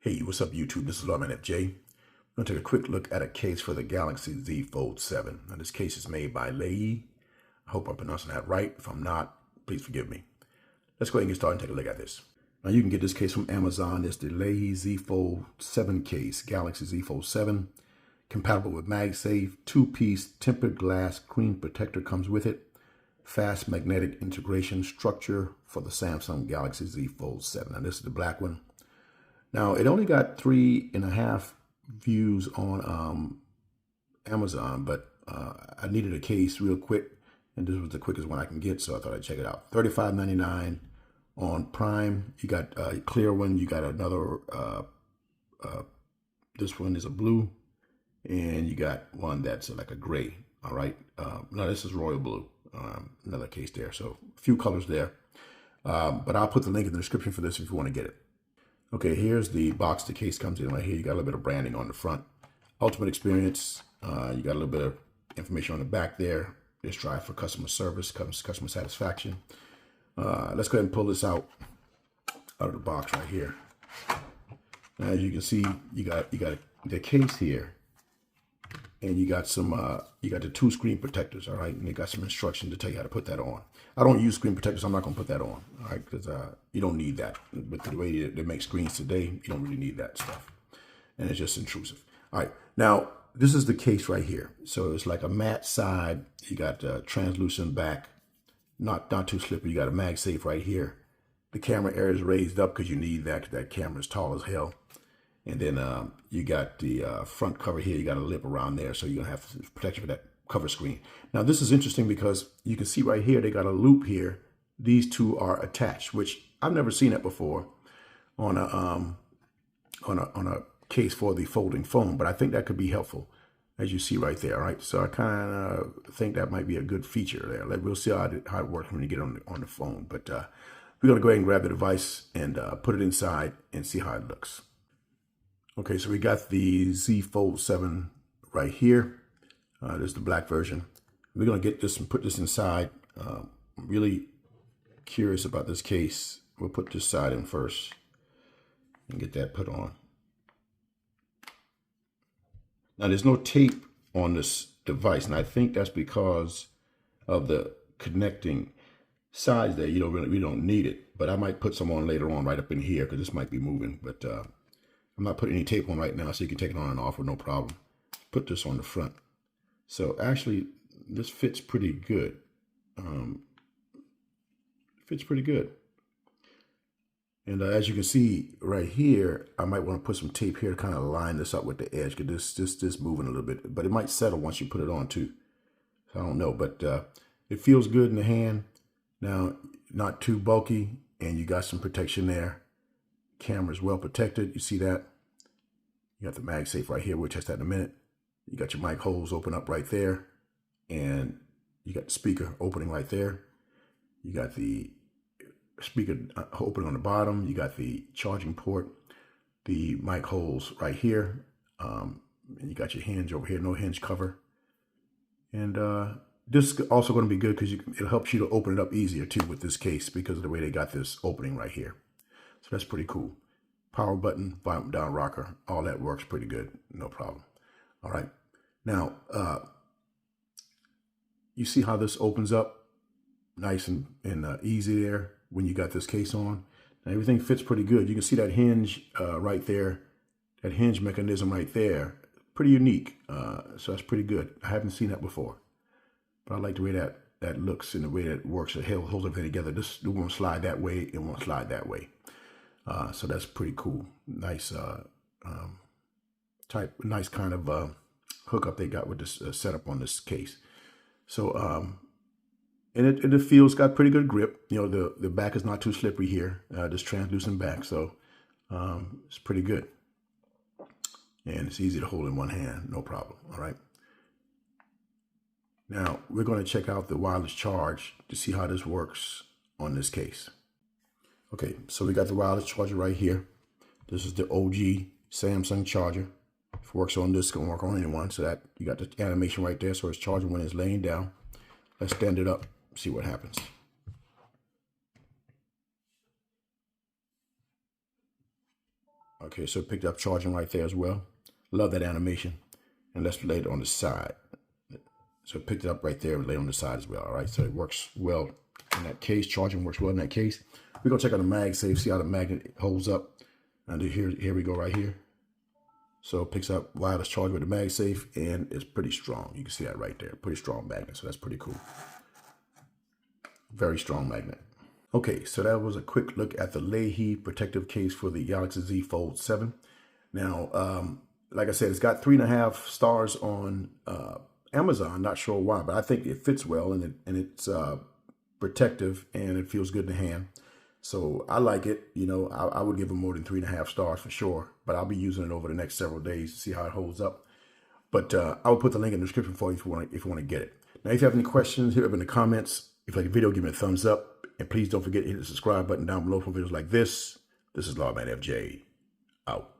Hey, what's up YouTube? This is Lawman FJ. I'm going to take a quick look at a case for the Galaxy Z Fold 7. Now this case is made by LeYi. I hope I'm pronouncing that right. If I'm not, please forgive me. Let's go ahead and get started and take a look at this. Now you can get this case from Amazon. It's the LeYi Z Fold 7 case, Galaxy Z Fold 7. Compatible with MagSafe, 2-piece tempered glass screen protector comes with it. Fast magnetic integration structure for the Samsung Galaxy Z Fold 7. Now this is the black one. Now, it only got 3.5 views on Amazon, but I needed a case real quick, and this was the quickest one I can get, so I thought I'd check it out. $35.99 on Prime. You got a clear one. You got another, this one is a blue, and you got one that's like a gray, all right? No, this is royal blue, another case there. So a few colors there, but I'll put the link in the description for this if you want to get it. Okay, here's the box the case comes in right here. You got a little bit of branding on the front. Ultimate experience. You got a little bit of information on the back there. Just try for customer service, customer satisfaction. Let's go ahead and pull this out of the box right here. Now, as you can see, you got the case here, and you got some you got the 2 screen protectors, all right, and they got some instructions to tell you how to put that on. I don't use screen protectors. I'm not going to put that on, all right, because you don't need that. With the way they make screens today, you don't really need that stuff, and it's just intrusive. All right, now this is the case right here. So it's like a matte side. You got translucent back, not too slippery. You got a MagSafe right here. The camera area is raised up because you need that, because that camera is tall as hell. And then you got the front cover here. You got a lip around there, so you're gonna have protection for that cover screen. Now this is interesting because you can see right here they got a loop here. These two are attached, which I've never seen that before on a case for the folding phone. But I think that could be helpful, as you see right there. All right, so I kind of think that might be a good feature there. We'll see how it works when you get on the phone. But we're gonna go ahead and grab the device and put it inside and see how it looks. Okay, so we got the Z Fold 7 right here. There's the black version. We're gonna get this and put this inside. I'm really curious about this case. We'll put this side in first and get that put on. Now there's no tape on this device, and I think that's because of the connecting sides there. You don't we don't need it, but I might put some on later on right up in here because this might be moving. But I'm not putting any tape on right now, so you can take it on and off with no problem. Put this on the front. So actually, this fits pretty good. Fits pretty good. And as you can see right here, I might want to put some tape here to kind of line this up with the edge, because this moving a little bit, but it might settle once you put it on too. So I don't know, but it feels good in the hand. Now, not too bulky, and you got some protection there. Camera's well protected. You see that? You got the MagSafe right here. We'll test that in a minute. You got your mic holes open up right there, and you got the speaker opening right there. You got the speaker opening on the bottom. You got the charging port, the mic holes right here, and you got your hinge over here. No hinge cover, and this is also going to be good because it helps you to open it up easier too with this case because of the way they got this opening right here. So that's pretty cool. Power button, volume down rocker, all that works pretty good, no problem. All right, now you see how this opens up nice and easy there when you got this case on. Now everything fits pretty good. You can see that hinge right there, that hinge mechanism right there, pretty unique. So that's pretty good. I haven't seen that before, but I like the way that looks and the way that it works. It holds everything together. This won't slide that way, it won't slide that way. So that's pretty cool. Nice nice kind of hookup they got with this setup on this case. So and it feels got pretty good grip. You know, the back is not too slippery here. This translucent back, so it's pretty good. And it's easy to hold in one hand, no problem. All right. Now we're going to check out the wireless charge to see how this works on this case. Okay, so we got the wireless charger right here. This is the OG Samsung charger. If it works on this, it's gonna work on anyone. So that you got the animation right there, so it's charging when it's laying down. Let's stand it up, see what happens. Okay, so it picked up charging right there as well. Love that animation. And let's lay it on the side. So it picked it up right there and laid on the side as well. All right, so it works well in that case. Charging works well in that case. We're gonna check out the MagSafe, see how the magnet holds up. And here we go right here. So it picks up wireless charge with the MagSafe, and it's pretty strong. You can see that right there. Pretty strong magnet, so that's pretty cool. Very strong magnet. Okay, so that was a quick look at the LeYi protective case for the Galaxy Z Fold 7. Now, like I said, it's got 3.5 stars on Amazon. Not sure why, but I think it fits well, and it's protective, and it feels good in the hand. So I like it. You know, I would give it more than 3.5 stars for sure, but I'll be using it over the next several days to see how it holds up. But I will put the link in the description for you if you want to get it. Now, if you have any questions, hit up in the comments. If you like the video, give me a thumbs up. And please don't forget to hit the subscribe button down below for videos like this. This is LawMan FJ, out.